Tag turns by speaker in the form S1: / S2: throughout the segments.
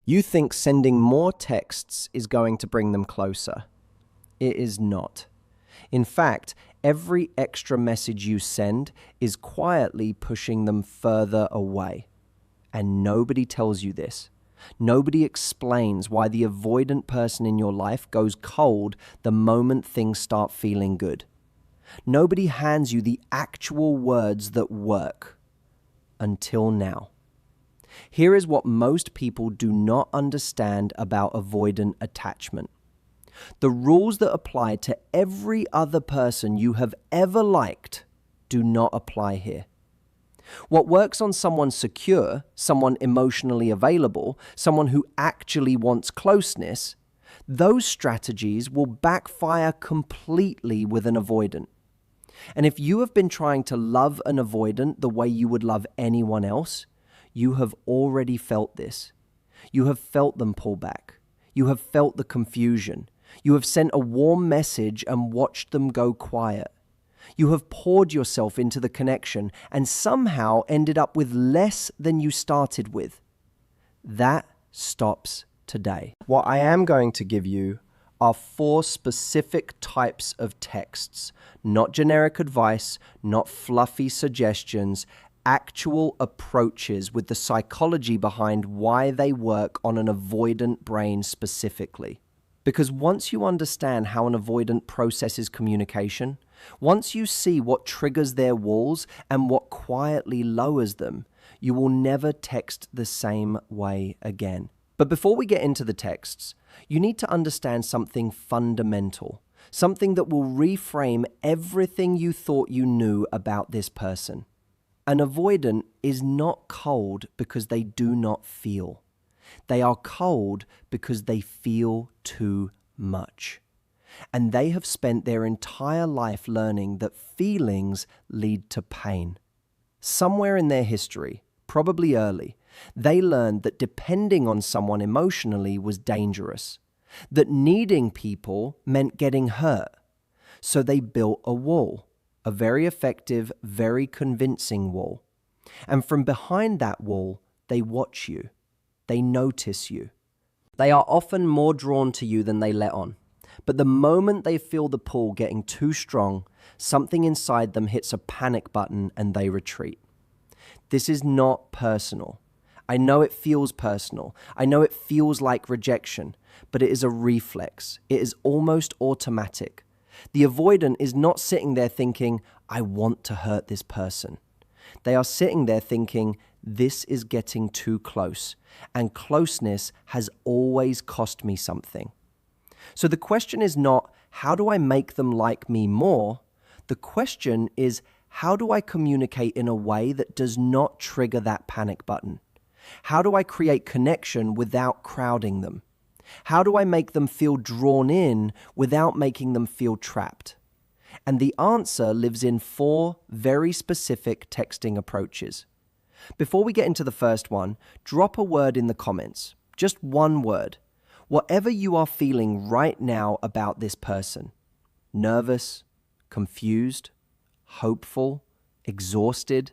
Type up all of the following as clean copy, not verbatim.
S1: You think sending more texts is going to bring them closer. It is not. In fact, every extra message you send is quietly pushing them further away. And nobody tells you this. Nobody explains why the avoidant person in your life goes cold the moment things start feeling good. Nobody hands you the actual words that work. Until now. Here is what most people do not understand about avoidant attachment. The rules that apply to every other person you have ever liked do not apply here. What works on someone secure, someone emotionally available, someone who actually wants closeness, those strategies will backfire completely with an avoidant. And if you have been trying to love an avoidant the way you would love anyone else, you have already felt this. You have felt them pull back. You have felt the confusion. You have sent a warm message and watched them go quiet. You have poured yourself into the connection and somehow ended up with less than you started with. That stops today. What I am going to give you are 4 specific types of texts, not generic advice, not fluffy suggestions, actual approaches with the psychology behind why they work on an avoidant brain specifically. Because once you understand how an avoidant processes communication, once you see what triggers their walls and what quietly lowers them, you will never text the same way again. But before we get into the texts, you need to understand something fundamental, something that will reframe everything you thought you knew about this person. An avoidant is not cold because they do not feel. They are cold because they feel too much. And they have spent their entire life learning that feelings lead to pain. Somewhere in their history, probably early, they learned that depending on someone emotionally was dangerous, that needing people meant getting hurt. So they built a wall, a very effective, very convincing wall. And from behind that wall, they watch you. They notice you. They are often more drawn to you than they let on. But the moment they feel the pull getting too strong, something inside them hits a panic button and they retreat. This is not personal. I know it feels personal. I know it feels like rejection, but it is a reflex. It is almost automatic. The avoidant is not sitting there thinking, I want to hurt this person. They are sitting there thinking, this is getting too close, and closeness has always cost me something. So the question is not, how do I make them like me more? The question is, how do I communicate in a way that does not trigger that panic button? How do I create connection without crowding them? How do I make them feel drawn in without making them feel trapped? And the answer lives in 4 very specific texting approaches. Before we get into the first one, drop a word in the comments. Just one word. Whatever you are feeling right now about this person. Nervous, confused, hopeful, exhausted,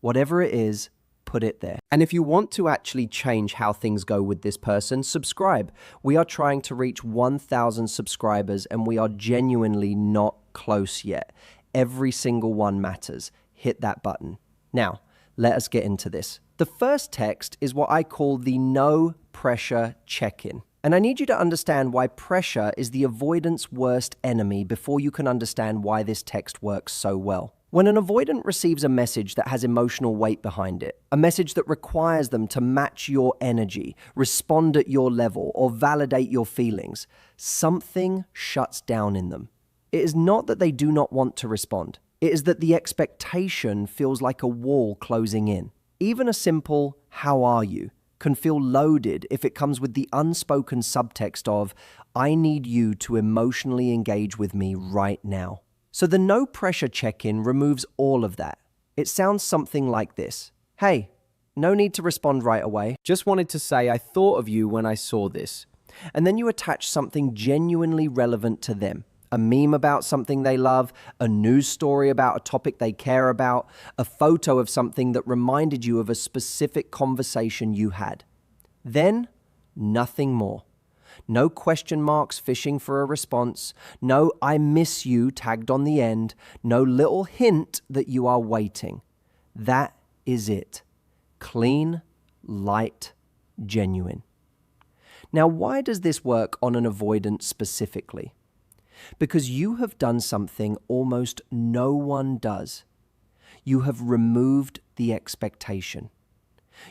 S1: whatever it is, put it there. And if you want to actually change how things go with this person, subscribe. We are trying to reach 1,000 subscribers and we are genuinely not close yet. Every single one matters. Hit that button. Now, let us get into this. The first text is what I call the no pressure check-in. And I need you to understand why pressure is the avoidant's worst enemy before you can understand why this text works so well. When an avoidant receives a message that has emotional weight behind it, a message that requires them to match your energy, respond at your level, or validate your feelings, something shuts down in them. It is not that they do not want to respond. It is that the expectation feels like a wall closing in. Even a simple, "How are you?" can feel loaded if it comes with the unspoken subtext of, I need you to emotionally engage with me right now. So the no pressure check-in removes all of that. It sounds something like this. Hey, no need to respond right away. Just wanted to say I thought of you when I saw this. And then you attach something genuinely relevant to them. A meme about something they love, a news story about a topic they care about, a photo of something that reminded you of a specific conversation you had. Then, nothing more. No question marks fishing for a response. No "I miss you" tagged on the end. No little hint that you are waiting. That is it. Clean, light, genuine. Now, why does this work on an avoidant specifically? Because you have done something almost no one does. You have removed the expectation.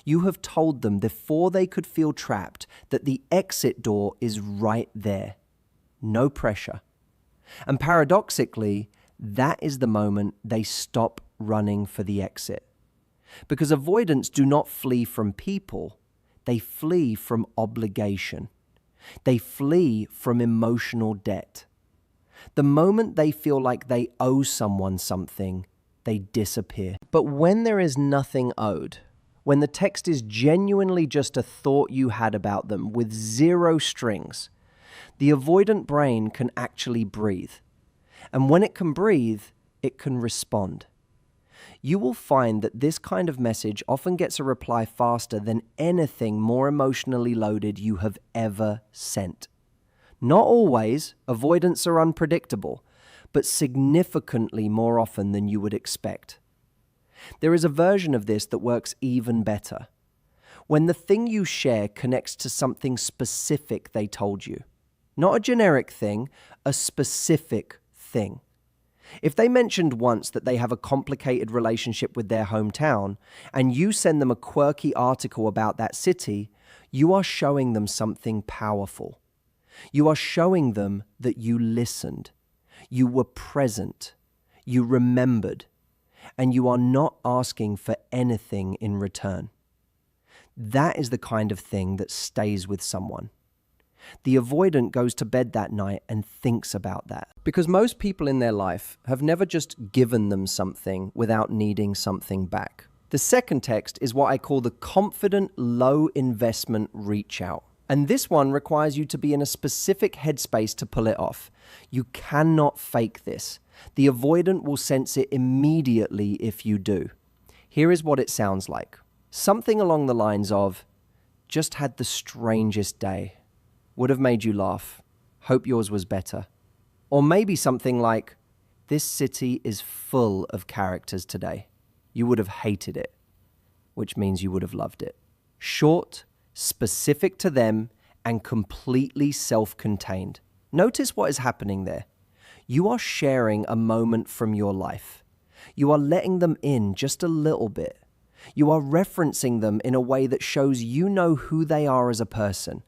S1: You have told them before they could feel trapped that the exit door is right there. No pressure. And paradoxically, that is the moment they stop running for the exit. Because avoidants do not flee from people, they flee from obligation. They flee from emotional debt. The moment they feel like they owe someone something, they disappear. But when there is nothing owed, when the text is genuinely just a thought you had about them with zero strings, the avoidant brain can actually breathe. And when it can breathe, it can respond. You will find that this kind of message often gets a reply faster than anything more emotionally loaded you have ever sent. Not always, avoidants are unpredictable, but significantly more often than you would expect. There is a version of this that works even better. When the thing you share connects to something specific they told you. Not a generic thing, a specific thing. If they mentioned once that they have a complicated relationship with their hometown, and you send them a quirky article about that city, you are showing them something powerful. You are showing them that you listened, you were present, you remembered, and you are not asking for anything in return. That is the kind of thing that stays with someone. The avoidant goes to bed that night and thinks about that. Because most people in their life have never just given them something without needing something back. The second text is what I call the confident, low investment reach out. And this one requires you to be in a specific headspace to pull it off. You cannot fake this. The avoidant will sense it immediately if you do. Here is what it sounds like. Something along the lines of, "Just had the strangest day. Would have made you laugh. Hope yours was better." Or maybe something like, "This city is full of characters today. You would have hated it," which means you would have loved it. Short, specific to them, and completely self-contained. Notice what is happening there. You are sharing a moment from your life. You are letting them in just a little bit. You are referencing them in a way that shows you know who they are as a person.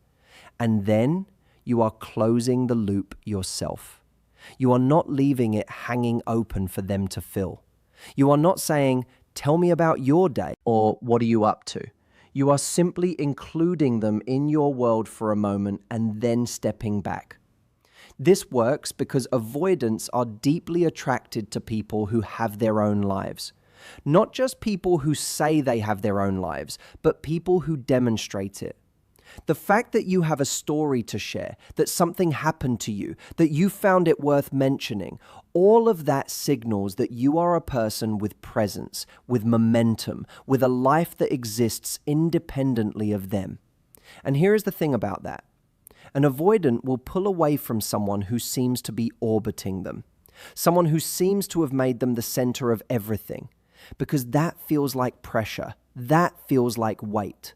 S1: And then you are closing the loop yourself. You are not leaving it hanging open for them to fill. You are not saying, "Tell me about your day," or "What are you up to?" You are simply including them in your world for a moment and then stepping back. This works because avoidants are deeply attracted to people who have their own lives. Not just people who say they have their own lives, but people who demonstrate it. The fact that you have a story to share, that something happened to you, that you found it worth mentioning, all of that signals that you are a person with presence, with momentum, with a life that exists independently of them. And here is the thing about that. An avoidant will pull away from someone who seems to be orbiting them, someone who seems to have made them the center of everything, because that feels like pressure, that feels like weight.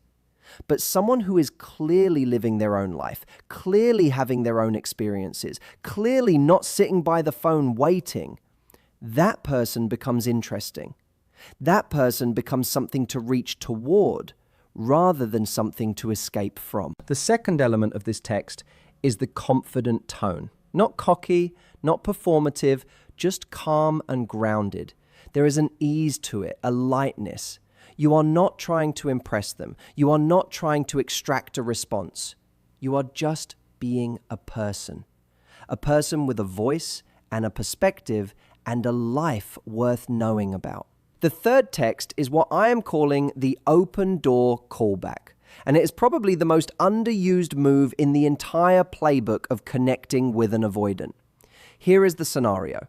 S1: But someone who is clearly living their own life, clearly having their own experiences, clearly not sitting by the phone waiting, that person becomes interesting. That person becomes something to reach toward rather than something to escape from. The second element of this text is the confident tone. Not cocky, not performative, just calm and grounded. There is an ease to it, a lightness. You are not trying to impress them. You are not trying to extract a response. You are just being a person with a voice and a perspective and a life worth knowing about. The third text is what I am calling the open door callback, and it is probably the most underused move in the entire playbook of connecting with an avoidant. Here is the scenario.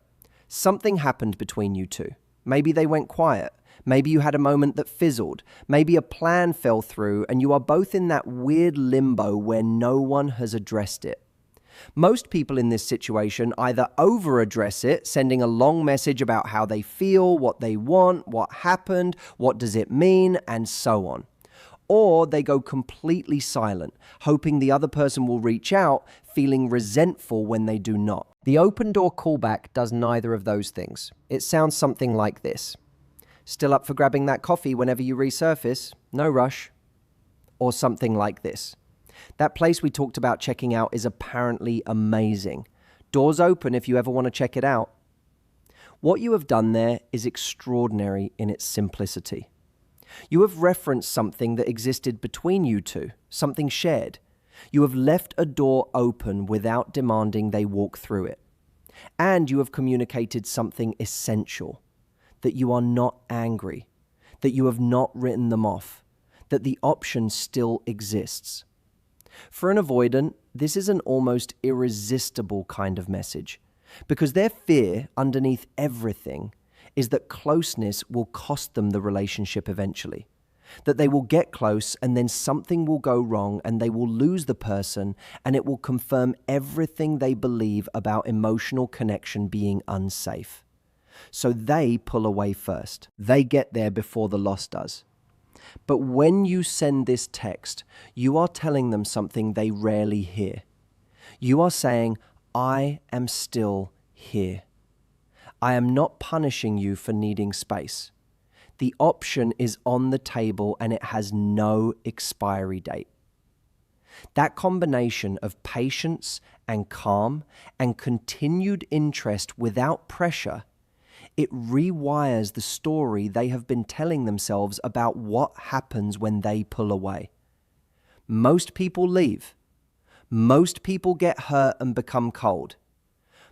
S1: Something happened between you two. Maybe they went quiet. Maybe you had a moment that fizzled. Maybe a plan fell through and you are both in that weird limbo where no one has addressed it. Most people in this situation either over-address it, sending a long message about how they feel, what they want, what happened, what does it mean, and so on. Or they go completely silent, hoping the other person will reach out, feeling resentful when they do not. The open door callback does neither of those things. It sounds something like this. Still up for grabbing that coffee whenever you resurface? No rush. Or something like this. That place we talked about checking out is apparently amazing. Doors open if you ever want to check it out. What you have done there is extraordinary in its simplicity. You have referenced something that existed between you two, something shared. You have left a door open without demanding they walk through it. And you have communicated something essential, that you are not angry, that you have not written them off, that the option still exists. For an avoidant, this is an almost irresistible kind of message, because their fear underneath everything is that closeness will cost them the relationship eventually, that they will get close and then something will go wrong and they will lose the person and it will confirm everything they believe about emotional connection being unsafe. So they pull away first. They get there before the loss does. But when you send this text, you are telling them something they rarely hear. You are saying, I am still here. I am not punishing you for needing space. The option is on the table and it has no expiry date. That combination of patience and calm and continued interest without pressure, it rewires the story they have been telling themselves about what happens when they pull away. Most people leave. Most people get hurt and become cold.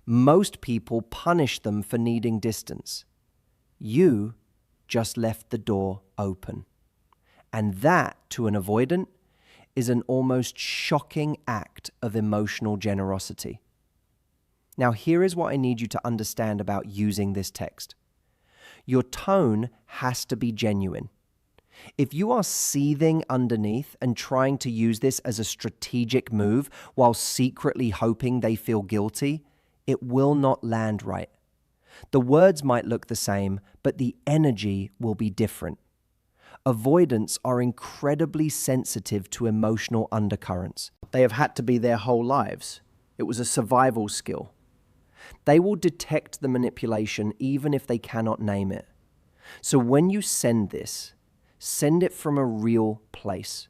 S1: Most people punish them for needing distance. You just left the door open. And that, to an avoidant, is an almost shocking act of emotional generosity. Now, here is what I need you to understand about using this text. Your tone has to be genuine. If you are seething underneath and trying to use this as a strategic move while secretly hoping they feel guilty, it will not land right. The words might look the same, but the energy will be different. Avoidants are incredibly sensitive to emotional undercurrents. They have had to be their whole lives. It was a survival skill. They will detect the manipulation even if they cannot name it. So when you send this, send it from a real place,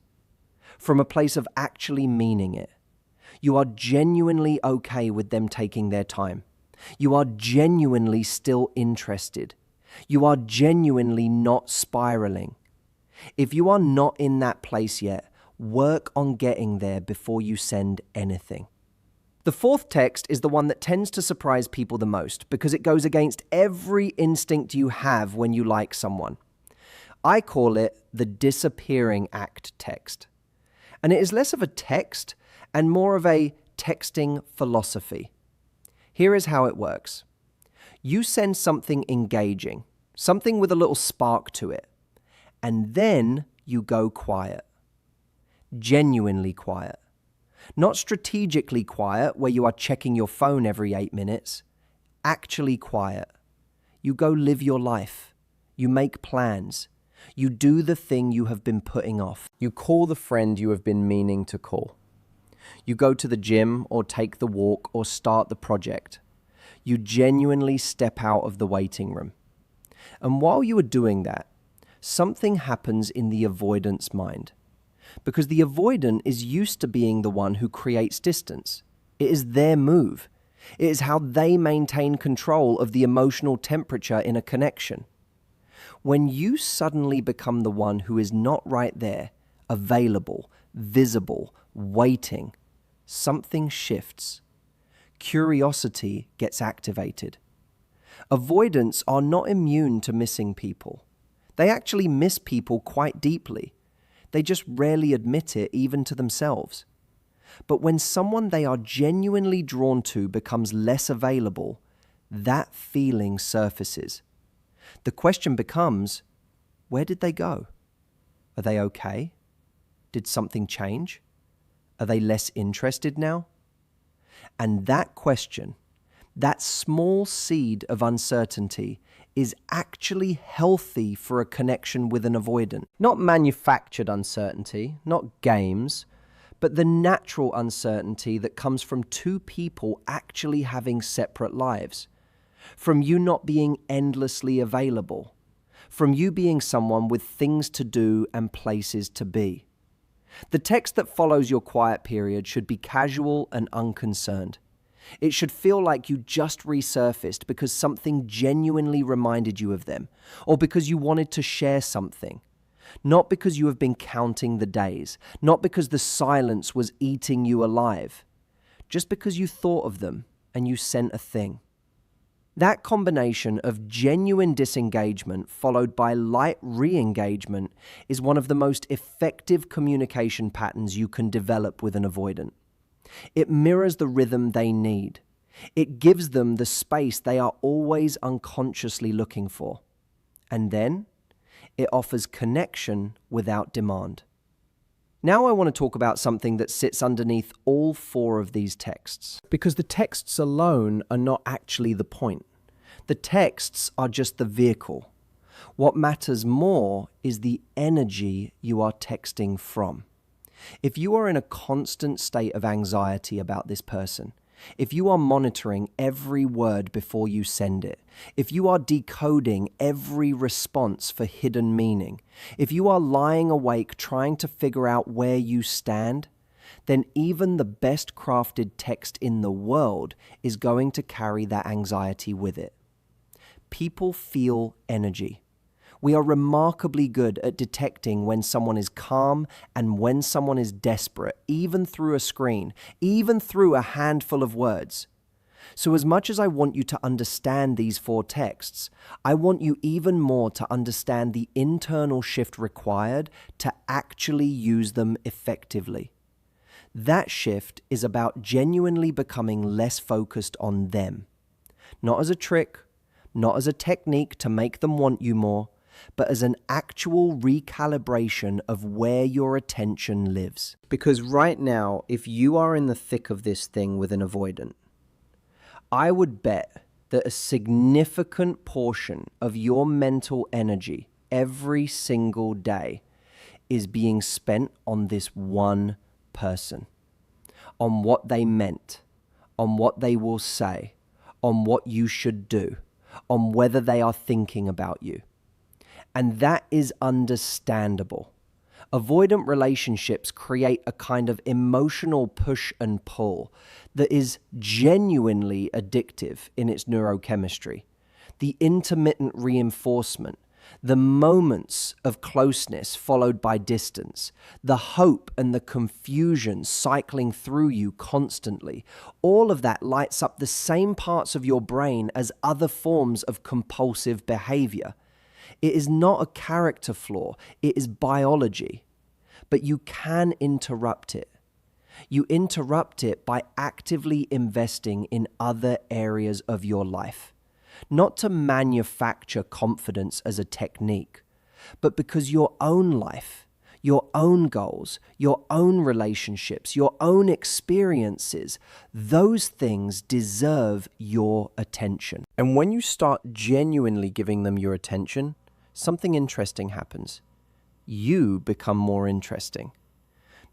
S1: from a place of actually meaning it. You are genuinely okay with them taking their time. You are genuinely still interested. You are genuinely not spiraling. If you are not in that place yet, work on getting there before you send anything. The fourth text is the one that tends to surprise people the most because it goes against every instinct you have when you like someone. I call it the disappearing act text. And it is less of a text and more of a texting philosophy. Here is how it works. You send something engaging, something with a little spark to it, and then you go quiet. Genuinely quiet. Not strategically quiet, where you are checking your phone every 8 minutes. Actually quiet. You go live your life. You make plans. You do the thing you have been putting off. You call the friend you have been meaning to call. You go to the gym or take the walk or start the project. You genuinely step out of the waiting room. And while you are doing that, something happens in the avoidant's mind. Because the avoidant is used to being the one who creates distance. It is their move. It is how they maintain control of the emotional temperature in a connection. When you suddenly become the one who is not right there, available, visible, waiting, something shifts. Curiosity gets activated. Avoidants are not immune to missing people. They actually miss people quite deeply. They just rarely admit it even to themselves. But when someone they are genuinely drawn to becomes less available, that feeling surfaces. The question becomes, Where did they go? Are they okay? Did something change? Are they less interested now? And that question, that small seed of uncertainty, is actually healthy for a connection with an avoidant. Not manufactured uncertainty, not games, but the natural uncertainty that comes from two people actually having separate lives. From you not being endlessly available. From you being someone with things to do and places to be. The text that follows your quiet period should be casual and unconcerned. It should feel like you just resurfaced because something genuinely reminded you of them, or because you wanted to share something. Not because you have been counting the days, not because the silence was eating you alive, just because you thought of them and you sent a thing. That combination of genuine disengagement followed by light re-engagement is one of the most effective communication patterns you can develop with an avoidant. It mirrors the rhythm they need. It gives them the space they are always unconsciously looking for. And then, it offers connection without demand. Now I want to talk about something that sits underneath all four of these texts. Because the texts alone are not actually the point. The texts are just the vehicle. What matters more is the energy you are texting from. If you are in a constant state of anxiety about this person, if you are monitoring every word before you send it, if you are decoding every response for hidden meaning, if you are lying awake trying to figure out where you stand, then even the best crafted text in the world is going to carry that anxiety with it. People feel energy. We are remarkably good at detecting when someone is calm and when someone is desperate, even through a screen, even through a handful of words. So as much as I want you to understand these four texts, I want you even more to understand the internal shift required to actually use them effectively. That shift is about genuinely becoming less focused on them. Not as a trick, not as a technique to make them want you more, but as an actual recalibration of where your attention lives. Because right now, if you are in the thick of this thing with an avoidant, I would bet that a significant portion of your mental energy every single day is being spent on this one person, on what they meant, on what they will say, on what you should do, on whether they are thinking about you. And that is understandable. Avoidant relationships create a kind of emotional push and pull that is genuinely addictive in its neurochemistry. The intermittent reinforcement, the moments of closeness followed by distance, the hope and the confusion cycling through you constantly, all of that lights up the same parts of your brain as other forms of compulsive behavior. It is not a character flaw, it is biology. But you can interrupt it. You interrupt it by actively investing in other areas of your life. Not to manufacture confidence as a technique, but because your own life, your own goals, your own relationships, your own experiences, those things deserve your attention. And when you start genuinely giving them your attention, something interesting happens. You become more interesting.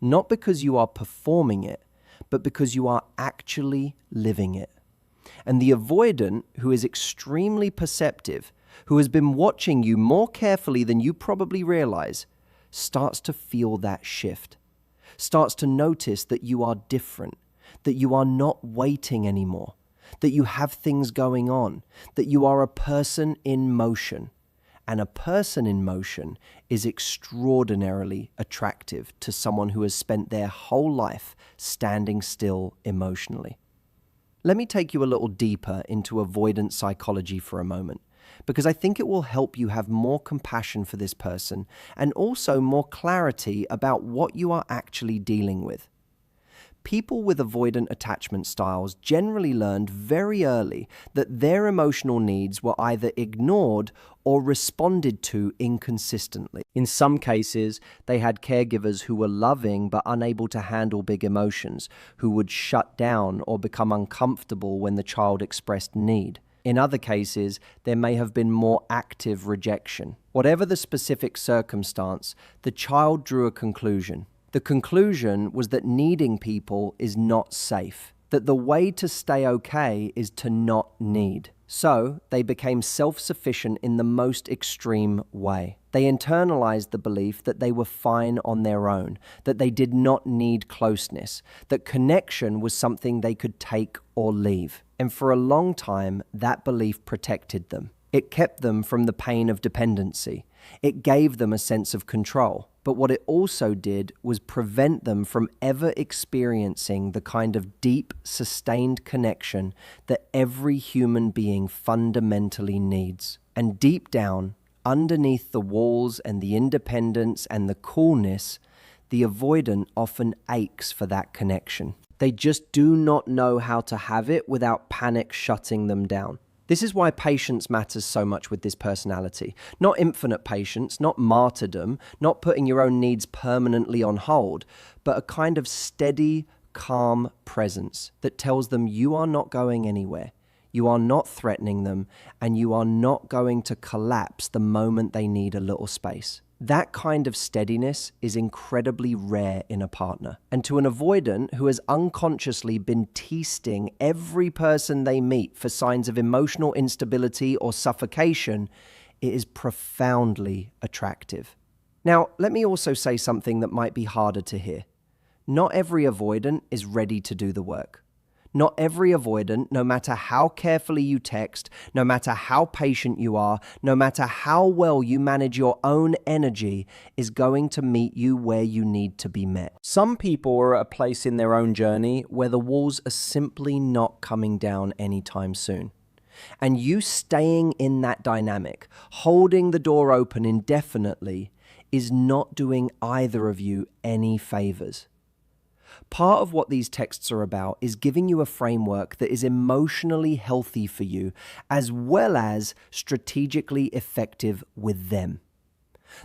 S1: Not because you are performing it, but because you are actually living it. And the avoidant, who is extremely perceptive, who has been watching you more carefully than you probably realize, starts to feel that shift, starts to notice that you are different, that you are not waiting anymore, that you have things going on, that you are a person in motion. And a person in motion is extraordinarily attractive to someone who has spent their whole life standing still emotionally. Let me take you a little deeper into avoidant psychology for a moment, because I think it will help you have more compassion for this person and also more clarity about what you are actually dealing with. People with avoidant attachment styles generally learned very early that their emotional needs were either ignored or responded to inconsistently. In some cases, they had caregivers who were loving but unable to handle big emotions, who would shut down or become uncomfortable when the child expressed need. In other cases, there may have been more active rejection. Whatever the specific circumstance, the child drew a conclusion. The conclusion was that needing people is not safe, that the way to stay okay is to not need. So they became self-sufficient in the most extreme way. They internalized the belief that they were fine on their own, that they did not need closeness, that connection was something they could take or leave. And for a long time, that belief protected them. It kept them from the pain of dependency. It gave them a sense of control. But what it also did was prevent them from ever experiencing the kind of deep, sustained connection that every human being fundamentally needs. And deep down, underneath the walls and the independence and the coolness, the avoidant often aches for that connection. They just do not know how to have it without panic shutting them down. This is why patience matters so much with this personality. Not infinite patience, not martyrdom, not putting your own needs permanently on hold, but a kind of steady, calm presence that tells them you are not going anywhere, you are not threatening them, and you are not going to collapse the moment they need a little space. That kind of steadiness is incredibly rare in a partner. And to an avoidant who has unconsciously been testing every person they meet for signs of emotional instability or suffocation, it is profoundly attractive. Now, let me also say something that might be harder to hear. Not every avoidant is ready to do the work. Not every avoidant, no matter how carefully you text, no matter how patient you are, no matter how well you manage your own energy, is going to meet you where you need to be met. Some people are at a place in their own journey where the walls are simply not coming down anytime soon. And you staying in that dynamic, holding the door open indefinitely, is not doing either of you any favors. Part of what these texts are about is giving you a framework that is emotionally healthy for you, as well as strategically effective with them.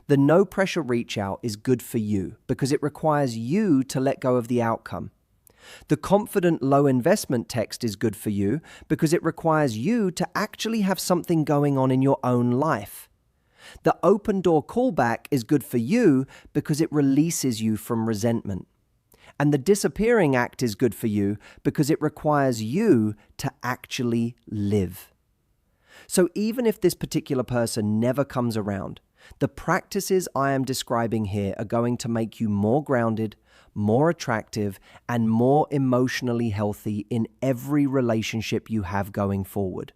S1: The no pressure reach out is good for you because it requires you to let go of the outcome. The confident low investment text is good for you because it requires you to actually have something going on in your own life. The open door callback is good for you because it releases you from resentment. And the disappearing act is good for you because it requires you to actually live. So even if this particular person never comes around, the practices I am describing here are going to make you more grounded, more attractive, and more emotionally healthy in every relationship you have going forward.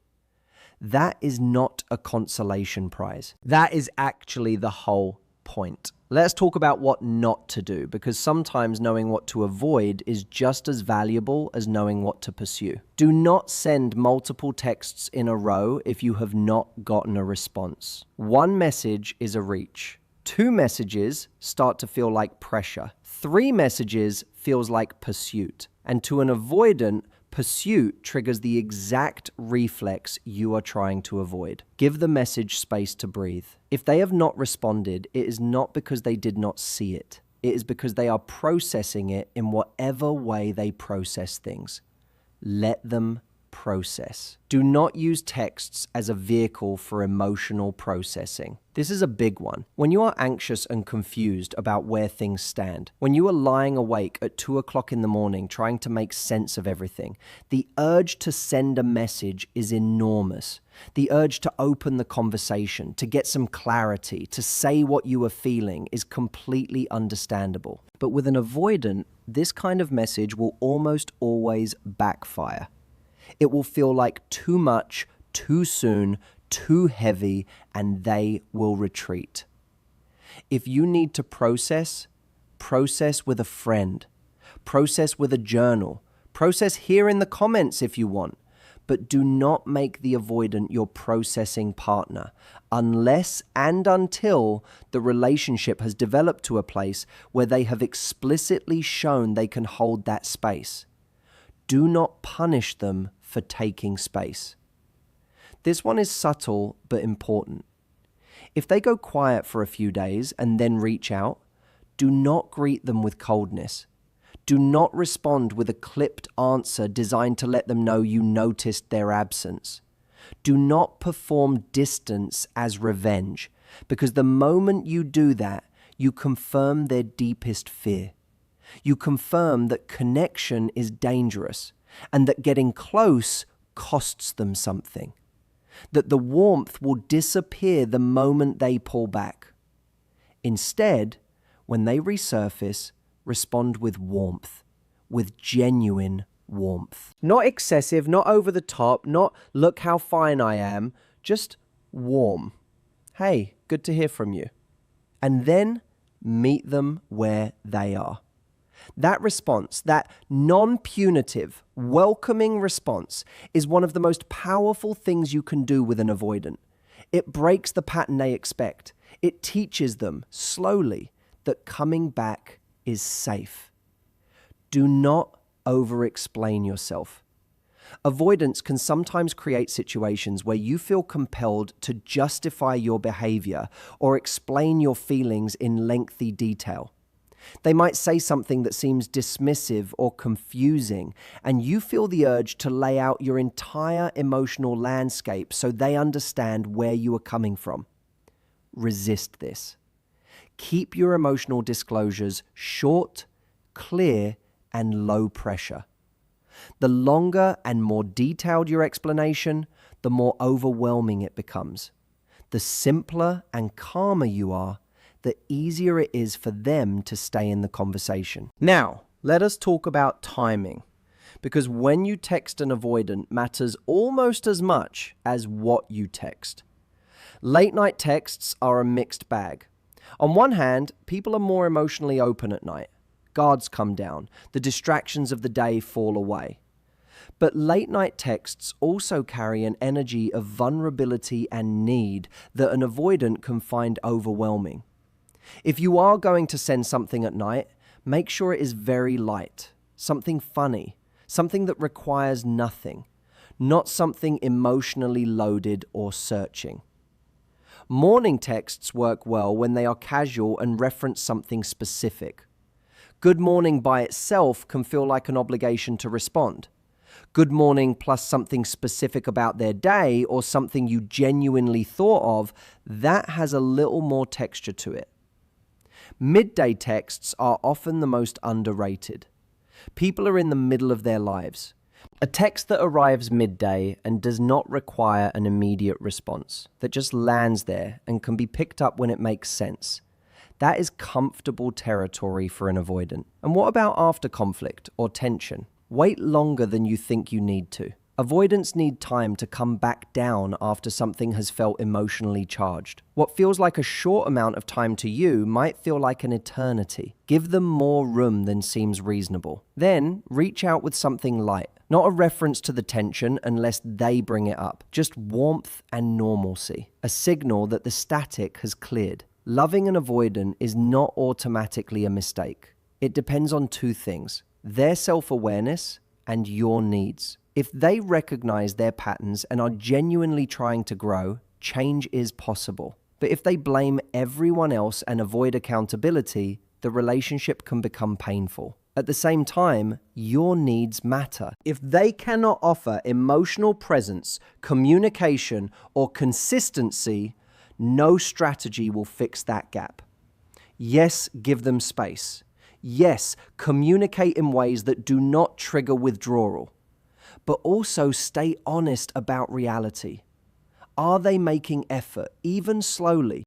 S1: That is not a consolation prize. That is actually the whole point. Let's talk about what not to do, because sometimes knowing what to avoid is just as valuable as knowing what to pursue. Do not send multiple texts in a row if you have not gotten a response. One message is a reach. 2 messages start to feel like pressure. 3 messages feels like pursuit. And to an avoidant, pursuit triggers the exact reflex you are trying to avoid. Give the message space to breathe. If they have not responded, it is not because they did not see it. It is because they are processing it in whatever way they process things. Let them process. Do not use texts as a vehicle for emotional processing. This is a big one. When you are anxious and confused about where things stand, when you are lying awake at 2 o'clock in the morning trying to make sense of everything, the urge to send a message is enormous. The urge to open the conversation, to get some clarity, to say what you are feeling is completely understandable. But with an avoidant, this kind of message will almost always backfire. It will feel like too much, too soon, too heavy, and they will retreat. If you need to process with a friend, process with a journal, process here in the comments if you want, but do not make the avoidant your processing partner unless and until the relationship has developed to a place where they have explicitly shown they can hold that space. Do not punish them for taking space. This one is subtle but important. If they go quiet for a few days and then reach out, do not greet them with coldness. Do not respond with a clipped answer designed to let them know you noticed their absence. Do not perform distance as revenge, because the moment you do that, you confirm their deepest fear. You confirm that connection is dangerous and that getting close costs them something. That the warmth will disappear the moment they pull back. Instead, when they resurface, respond with warmth, with genuine warmth. Not excessive, not over the top, not look how fine I am, just warm. Hey, good to hear from you. And then meet them where they are. That response, that non-punitive, welcoming response, is one of the most powerful things you can do with an avoidant. It breaks the pattern they expect. It teaches them, slowly, that coming back is safe. Do not over-explain yourself. Avoidance can sometimes create situations where you feel compelled to justify your behavior or explain your feelings in lengthy detail. They might say something that seems dismissive or confusing, and you feel the urge to lay out your entire emotional landscape so they understand where you are coming from. Resist this. Keep your emotional disclosures short, clear, and low pressure. The longer and more detailed your explanation, the more overwhelming it becomes. The simpler and calmer you are, the easier it is for them to stay in the conversation. Now, let us talk about timing, because when you text an avoidant matters almost as much as what you text. Late night texts are a mixed bag. On one hand, people are more emotionally open at night. Guards come down, the distractions of the day fall away. But late night texts also carry an energy of vulnerability and need that an avoidant can find overwhelming. If you are going to send something at night, make sure it is very light, something funny, something that requires nothing, not something emotionally loaded or searching. Morning texts work well when they are casual and reference something specific. Good morning by itself can feel like an obligation to respond. Good morning plus something specific about their day or something you genuinely thought of, that has a little more texture to it. Midday texts are often the most underrated. People are in the middle of their lives. A text that arrives midday and does not require an immediate response, that just lands there and can be picked up when it makes sense. That is comfortable territory for an avoidant. And what about after conflict or tension? Wait longer than you think you need to. Avoidants need time to come back down after something has felt emotionally charged. What feels like a short amount of time to you might feel like an eternity. Give them more room than seems reasonable. Then reach out with something light. Not a reference to the tension unless they bring it up. Just warmth and normalcy. A signal that the static has cleared. Loving an avoidant is not automatically a mistake. It depends on two things: their self-awareness and your needs. If they recognize their patterns and are genuinely trying to grow, change is possible. But if they blame everyone else and avoid accountability, the relationship can become painful. At the same time, your needs matter. If they cannot offer emotional presence, communication, or consistency, no strategy will fix that gap. Yes, give them space. Yes, communicate in ways that do not trigger withdrawal. But also stay honest about reality. Are they making effort, even slowly,